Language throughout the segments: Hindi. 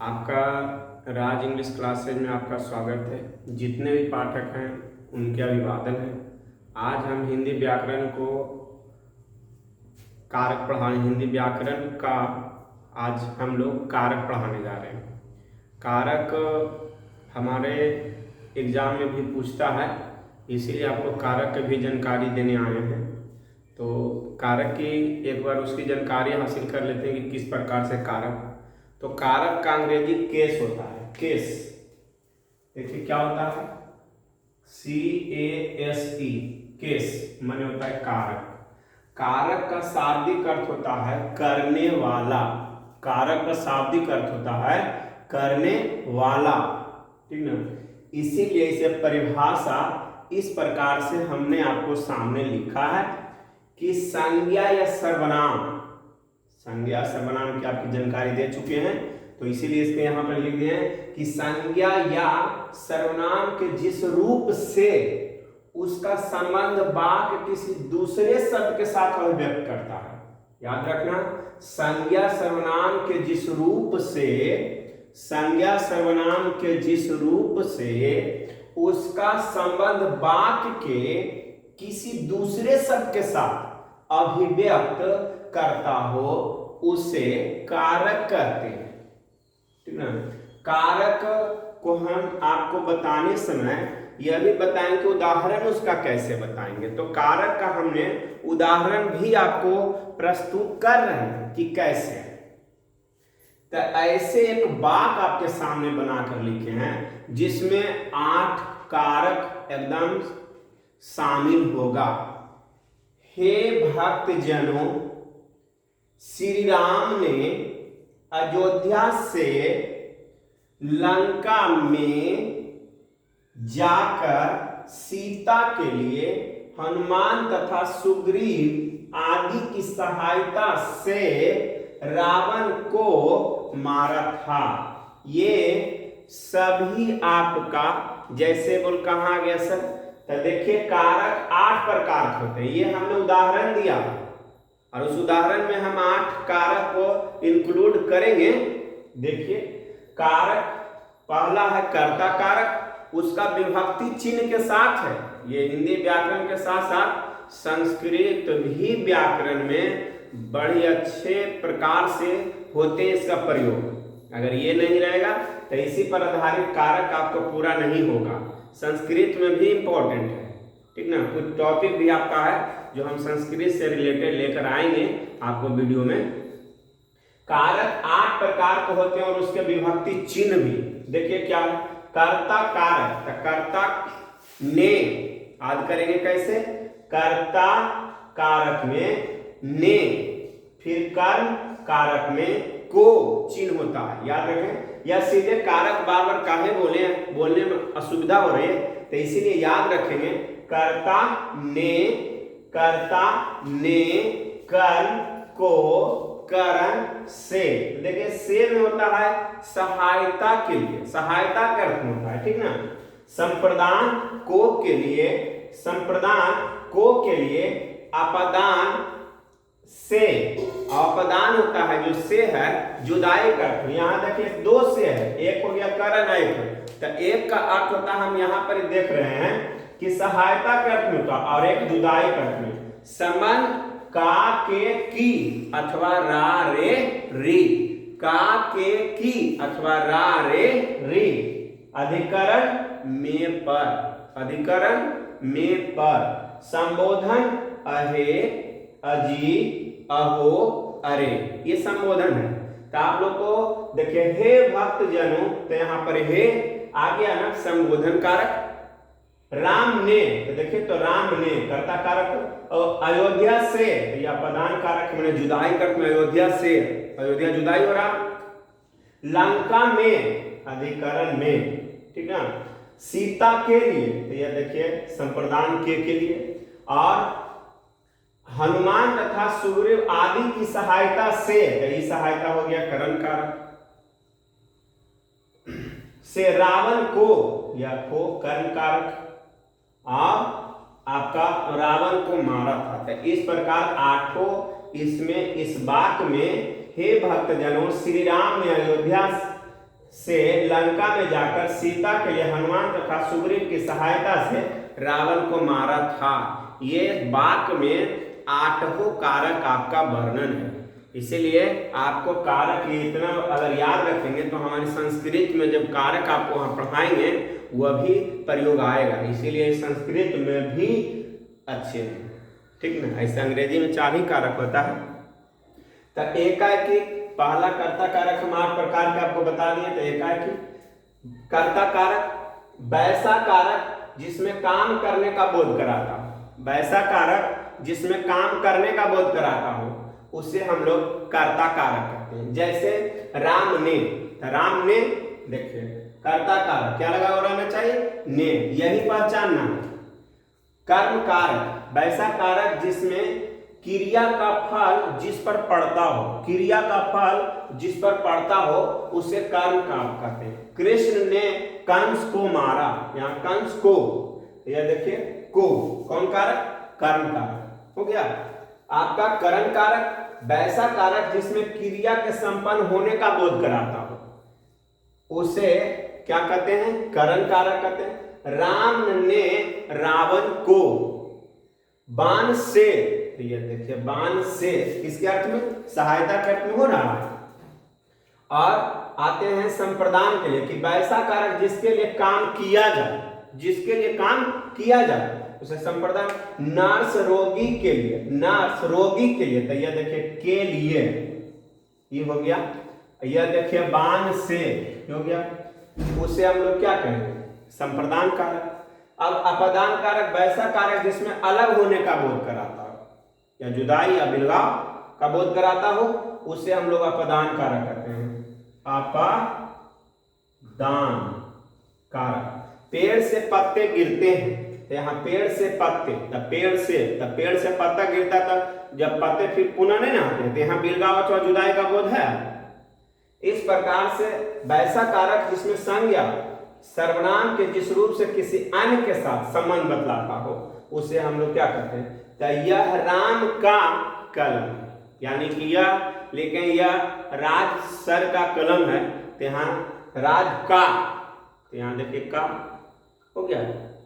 आपका राज इंग्लिश क्लासेज में आपका स्वागत है। जितने भी पाठक हैं उनके अभिवादन है। आज हम हिंदी व्याकरण को कारक पढ़ाने हिंदी व्याकरण का आज हम लोग कारक पढ़ाने जा रहे हैं। कारक हमारे एग्जाम में भी पूछता है, इसीलिए आपको कारक की भी जानकारी देने आए हैं। तो कारक की एक बार उसकी जानकारी हासिल कर लेते हैं कि किस प्रकार से कारक। तो कारक का अंग्रेजी केस होता है। केस देखिए क्या होता है, CASE केस माने होता है कारक। कारक का शाब्दिक अर्थ होता है करने वाला। कारक का शाब्दिक अर्थ होता है करने वाला, ठीक ना। इसीलिए इसे परिभाषा इस प्रकार से हमने आपको सामने लिखा है कि संज्ञा या सर्वनाम, संज्ञा सर्वनाम की आपकी जानकारी दे चुके हैं, तो इसीलिए इसके यहाँ पर लिख दिए हैं कि संज्ञा या सर्वनाम के जिस रूप से उसका संबंध वाक्य किसी दूसरे शब्द के साथ अभिव्यक्त करता है। याद रखना, संज्ञा सर्वनाम के जिस रूप से, संज्ञा सर्वनाम के जिस रूप से उसका संबंध वाक्य के किसी दूसरे शब्द के साथ अभिव्यक्त करता हो उसे कारक कहते हैं, ठीक ना। कारक को हम आपको बताने समय यह भी बताएंगे कि उदाहरण उसका कैसे बताएंगे। तो कारक का हमने उदाहरण भी आपको प्रस्तुत कर रहे हैं कि कैसे। तो ऐसे एक वाक्य आपके सामने बनाकर लिखे हैं जिसमें 8 कारक एकदम शामिल होगा। हे भक्तजनों, श्री राम ने अयोध्या से लंका में जाकर सीता के लिए हनुमान तथा सुग्रीव आदि की सहायता से रावण को मारा था। ये सभी आपका जैसे बोल कहाँ गया सर। तो देखिए कारक 8 प्रकार के होते हैं, ये हमने उदाहरण दिया और उस उदाहरण में हम 8 कारक को इंक्लूड करेंगे। देखिए कारक पहला है कर्ता कारक, उसका विभक्ति चिन्ह के साथ है। ये हिंदी व्याकरण के साथ साथ संस्कृत भी व्याकरण में बड़ी अच्छे प्रकार से होते हैं इसका प्रयोग। अगर ये नहीं रहेगा तो इसी पर आधारित कारक आपको पूरा नहीं होगा। संस्कृत में भी इम्पोर्टेंट है, ठीक ना। कुछ टॉपिक भी आपका है जो हम संस्कृत से रिलेटेड लेकर आएंगे आपको वीडियो में। कारक 8 प्रकार के होते हैं और उसके विभक्ति चिन्ह भी देखिए क्या है। कर्ता कारक, तो कर्ता ने याद करेंगे कैसे, कर्ता कारक में ने, फिर कर्म कारक में को चिन्ह होता है। याद रखें, या सीधे कारक बार बार काहे बोलने में असुविधा हो रही है, तो इसीलिए याद रखेंगे कर्ता ने कर्म को करण से। देखिए से में होता है सहायता के लिए, सहायता का अर्थ होता है, ठीक ना। संप्रदान को के लिए, संप्रदान को के लिए अपदान से, अपदान होता है जो से है जुदाई का अर्थ। यहाँ देखिए 2 से है, एक हो गया करण एक, तो एक का अर्थ होता है हम यहाँ पर देख रहे हैं कि सहायता के अर्थ में होता और एक जुदाई के अर्थ में। संबंध का के की अथवा रा रे री, का के की अथवा रा रे री। अधिकरण में पर, अधिकरण में पर। संबोधन अहे अजी अहो अरे, ये संबोधन है। तो आप लोग को देखिए हे भक्तजनों, तो यहाँ पर हे आ गया ना संबोधन कारक। राम ने, तो देखिए तो राम ने कर्ता कारक, और अयोध्या से या प्रधान कारक मैंने जुदाई करके में अयोध्या से, अयोध्या जुदाई हो रहा। लंका में अधिकरण में, ठीक है। सीता के लिए, तो यह देखिए संप्रदान के लिए। और हनुमान तथा सुग्रीव आदि की सहायता से, तो ये सहायता हो गया करण कारक। से रावण को या को कर्ण कारक, और आपका रावण को मारा था। तो इस प्रकार 8 इसमें इस वाक्य में हे भक्तजनों, श्री राम ने अयोध्या से लंका में जाकर सीता के लिए हनुमान तथा सुग्रीव की सहायता से रावण को मारा था। ये वाक्य में 8 कारक आपका वर्णन है। इसीलिए आपको कारक ये इतना अगर याद रखेंगे तो हमारी संस्कृत में जब कारक आपको वहाँ पढ़ाएंगे वह भी प्रयोग आएगा। इसीलिए संस्कृत में भी अच्छे हैं, ठीक ना। ऐसे अंग्रेजी में 4 ही कारक होता है। तो एकाएकी पहला कर्ता कारक हम 8 प्रकार के आपको बता दिए। तो एकाएकी कर्ता कारक वैसा कारक जिसमें काम करने का बोध कराता हो, वैसा कारक जिसमें काम करने का बोध कराता हो उसे हम लोग कर्ता कारक कहते हैं। जैसे राम ने, राम ने देखिए कर्ता कारक क्या लगा रहना चाहिए, ने, यही पहचानना है। कर्म कारक वैसा कारक जिसमें क्रिया का फल जिस पर पड़ता हो, क्रिया का फल जिस पर पड़ता हो उसे कर्म कारक कहते हैं। कृष्ण ने कंस को मारा, यहाँ कंस को, यह देखिए को कौन कारक, कर्म कारक हो गया। आपका करण कारक वैसा कारक जिसमें क्रिया के संपन्न होने का बोध कराता हो उसे क्या कहते हैं, करण कारक कहते हैं। राम ने रावण को बाण से, ये देखिए बाण से किसके अर्थ में, सहायता के अर्थ में हो रहा है। और आते हैं संप्रदान के लिए कि वैसा कारक जिसके लिए काम किया जाए, जिसके लिए काम किया जाए उसे संप्रदान। नर्स रोगी के लिए, नर्स रोगी के लिए, तो यह देखिए के लिए ये हो गया। यह देखिए बाण से हो गया, उसे हम लोग क्या कहेंगे, संप्रदान कारक। अब अपदान कारक वैसा कारक जिसमें अलग होने का बोध कराता हो या जुदाई या बिलगाव का बोध कराता हो उसे हम लोग अपदान कारक कहते हैं। अपदान कारक। पेड़ से पत्ते गिरते हैं, तो यहाँ पेड़ से पत्ते, पेड़ से पत्ता गिरता था, जब पत्ते फिर पुनः नहीं आते, तो यहाँ बिलगाव अथवा जुदाई का बोध है। इस प्रकार से वैसा कारक जिसमें संज्ञा सर्वनाम के जिस रूप से किसी अन्य के साथ संबंध बतलाता हो उसे हम लोग क्या कहते हैं, तो यह राम का कलम, यानी कि यह, लेकिन यह राज सर का कलम है, तो यहाँ राज का, तो यहाँ देखिए का हो गया।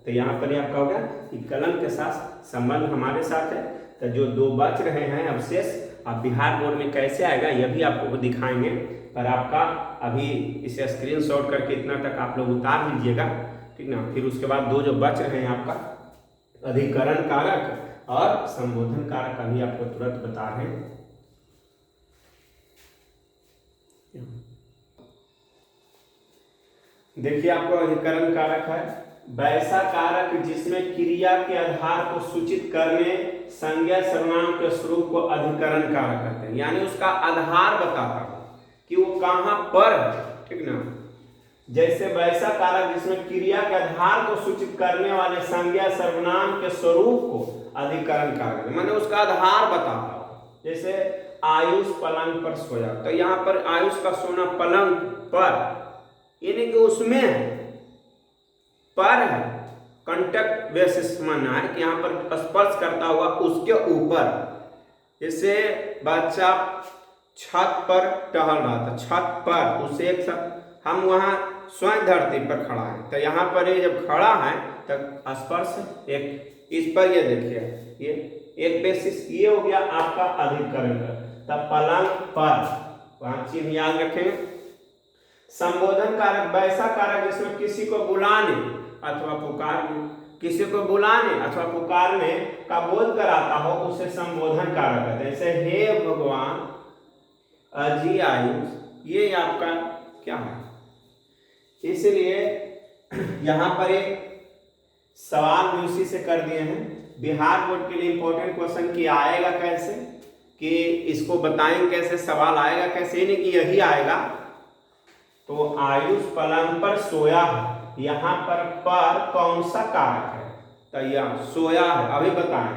तो यहाँ पर ही आपका हो गया कि कलम के साथ संबंध हमारे साथ है। तो जो 2 बच रहे हैं अवशेष, अब बिहार बोर्ड में कैसे आएगा यह भी आपको दिखाएंगे। पर आपका अभी इसे स्क्रीनशॉट करके इतना तक आप लोग उतार लीजिएगा, ठीक ना। फिर उसके बाद 2 जो बच रहे हैं आपका अधिकरण कारक और संबोधन कारक, अभी आपको तुरंत बता रहे हैं। देखिए आपको अधिकरण कारक है वैसा कारक जिसमें क्रिया के आधार को सूचित करने संज्ञा सर्वनाम के स्वरूप को अधिकरण कारक कहते हैं। यानी उसका आधार बताता है कि वो कहाँ पर है, ठीक ना। जैसे वैसा कारक जिसमें क्रिया के आधार को सूचित करने वाले संज्ञा सर्वनाम के स्वरूप को अधिकरण कारक, माने उसका आधार बताता हो। जैसे आयुष पलंग पर सोया, तो यहाँ पर आयुष का सोना पलंग पर, यानी कि उसमें पर है, कांटेक्ट बेसिस माना है कि यहाँ पर स्पर्श करता हुआ उसके ऊपर। जैसे बच्चा छत पर टहल रहा था, छत पर उसे एक साथ हम वहाँ स्वयं धरती पर खड़ा है, तो यहाँ पर ये जब खड़ा है तो स्पर्श एक इस पर, ये देखिए ये एक बेसिस, ये हो गया आपका अधिकरण। तब पलंग पर, वहाँ चिन्ह याद रखेंगे। संबोधन कारक वैसा कारक जिसमें किसी को बुलाने अथवा पुकारने, किसी को बुलाने अथवा पुकारने का बोध कराता हो उसे संबोधन कारक है। जैसे हे भगवान अजी आयुष, ये आपका क्या है। इसलिए यहाँ पर एक सवाल भी उसी से कर दिए हैं। बिहार बोर्ड के लिए इंपॉर्टेंट क्वेश्चन कि आएगा कैसे, कि इसको बताएं कैसे, सवाल आएगा कैसे, नहीं कि यही आएगा। तो आयुष पलंग पर सोया है, यहाँ पर कौन सा कारक है, तो यह सोया है, अभी बताएं।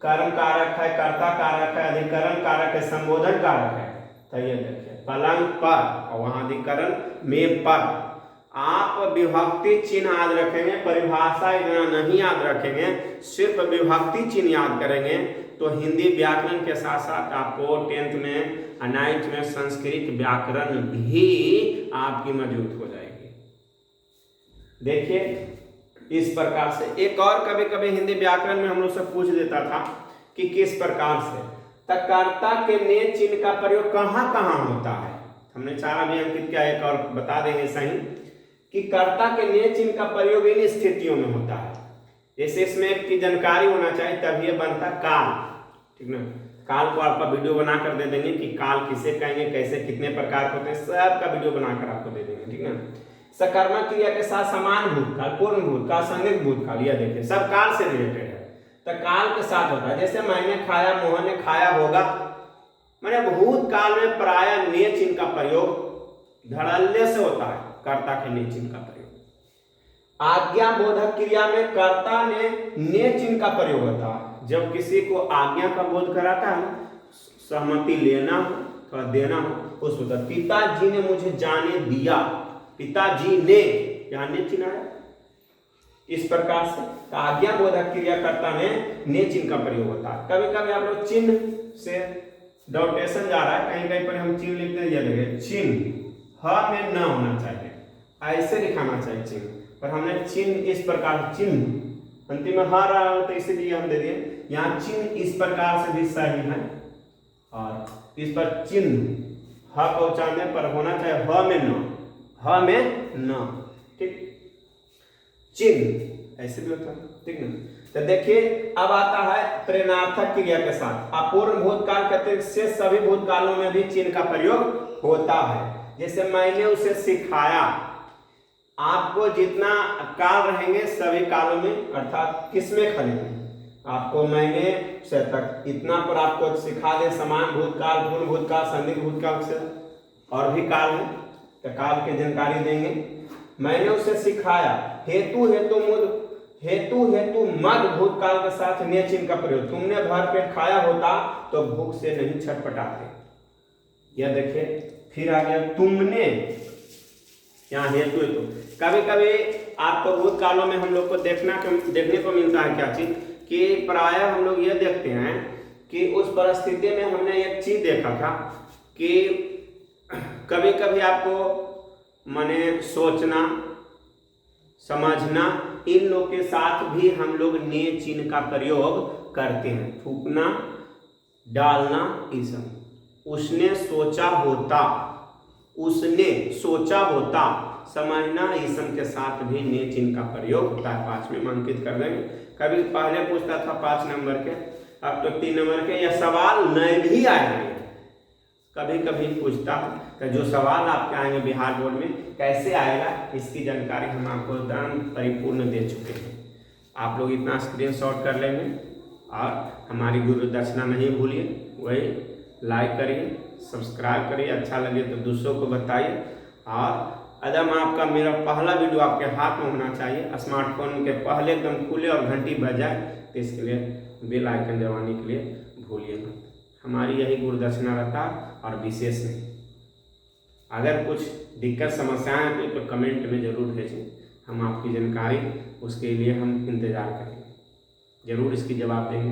कर्म कारक है, कर्ता कारक है, अधिकरण कारक है, संबोधन कारक है। तो ये देखिए पलंग पर और वहाँ अधिकरण में पर। आप विभक्ति चिन्ह याद रखेंगे, परिभाषा इतना नहीं याद रखेंगे, सिर्फ विभक्ति चिन्ह याद करेंगे तो हिंदी व्याकरण के साथ साथ आपको 10th में 9th में संस्कृत व्याकरण भी आपकी मजबूत हो जाएगी। देखिए इस प्रकार से। एक और कभी कभी हिंदी व्याकरण में हम लोग से पूछ देता था कि किस प्रकार से कर्ता के ने चिन्ह का प्रयोग कहाँ कहाँ होता है। हमने 4 अभी अंकित किया, एक और बता देंगे सही कि कर्ता के ने चिन्ह का प्रयोग इन स्थितियों में होता है। जैसे इसमें की जानकारी होना चाहिए, तब ये बनता काल, ठीक ना। काल को आपका वीडियो बनाकर दे देंगे कि काल किसे कहेंगे, कैसे कितने प्रकार के होते हैं, सब का वीडियो बनाकर आपको दे देंगे, ठीक ना। सकर्मक क्रिया के साथ समान भूतकाल, पूर्ण भूतकाल, संदिग्ध भूतकाल, यह देखिए सब काल से रिलेटेड है। तो काल के साथ होता है, जैसे मैंने खाया, मोहन ने खाया होगा, मैंने भूतकाल में प्राय ने चिन्ह का प्रयोग धड़ल्ले से होता है, कर्ता के ने चिन्ह का प्रयोग। आज्ञा बोधक क्रिया में कर्ता ने चिन्ह का प्रयोग होता है। जब किसी को आज्ञा का बोध कराता है, सहमति लेना हो अथवा देना हो, उस वक्त पिताजी ने मुझे जाने दिया, पिताजी ने, यहाँ ने चिन्ह है। इस प्रकार से आज्ञा बोधक क्रिया कर्ता में ने चिन्ह का प्रयोग होता है। कभी कभी आप लोग चिन्ह से डॉटेशन जा रहा है, कहीं कहीं पर हम चिन्ह लिखते हैं, देखिए चिन्ह ह में न होना चाहिए, ऐसे दिखाना चाहिए चिन्ह, पर हमने चिन्ह इस प्रकार, चिन्ह अंतिम में ह रहा हो तो इसीलिए हम दे दिए। यहाँ चिन्ह इस प्रकार से भी सही है, और इस पर चिन्ह ह को उच्चारने पर होना चाहिए ह में न, ह में न, ठीक। चिन्ह ऐसे भी होता है, ठीक ना। तो देखिए अब आता है प्रेरणार्थक क्रिया के साथ। अपूर्ण भूतकाल के अतिरिक्त से सभी भूतकालों में भी चिन्ह का प्रयोग होता है। जैसे मैंने उसे सिखाया, आपको जितना काल रहेंगे सभी कालों में, अर्थात किसमें खलेंगे, आपको मैंने से तक इतना पर आपको सिखा दे, समान भूतकाल, पूर्ण भूतकाल, संदिग्ध भूतकाल से और भी काल है, तो काल की जानकारी देंगे। मैंने उसे सिखाया, हेतु हेतु मद भूतकाल के साथ ने चिन्ह का प्रयोग। तुमने भर पेट खाया होता तो भूख से नहीं छटपटाते। यह देखिए फिर आ गया तुमने, यहाँ हेतु हेतु। कभी कभी आपको भूतकालों में हम लोग को देखने को मिलता है क्या चीज, कि प्राय हम लोग ये देखते हैं कि उस परिस्थिति में हमने एक चीज देखा था कि कभी कभी आपको माने सोचना, समझना, इन लोग के साथ भी हम लोग ने चिन्ह का प्रयोग करते हैं। थूकना, डालना, ये सब। उसने सोचा होता, उसने सोचा होता, समझना, इसम के साथ भी ने चिन्ह का प्रयोग होता है। 5 में अंकित कर देंगे। कभी पहले पूछता था 5 नंबर के, अब तो 3 नंबर के, या सवाल नए भी आएंगे, कभी कभी पूछता है। तो जो सवाल आपके आएंगे बिहार बोर्ड में कैसे आएगा, इसकी जानकारी हम आपको एकदम परिपूर्ण दे चुके हैं। आप लोग इतना स्क्रीनशॉट कर लेंगे, और हमारी गुरु दक्षिणा नहीं भूलिए, वही लाइक करिए, सब्सक्राइब करिए, अच्छा लगे तो दूसरों को बताइए। और एकदम आपका मेरा पहला वीडियो आपके हाथ में होना चाहिए, स्मार्टफोन के पहले एकदम खुले और घंटी बजाए, तो इसके लिए बेल आइकन दबाने के लिए भूलिए मत। हमारी यही गुरु दक्षिणा रहता और विशेष नहीं। अगर कुछ दिक्कत समस्याएं हैं तो कमेंट में जरूर भेजें, हम आपकी जानकारी उसके लिए हम इंतज़ार करेंगे, जरूर इसकी जवाब देंगे।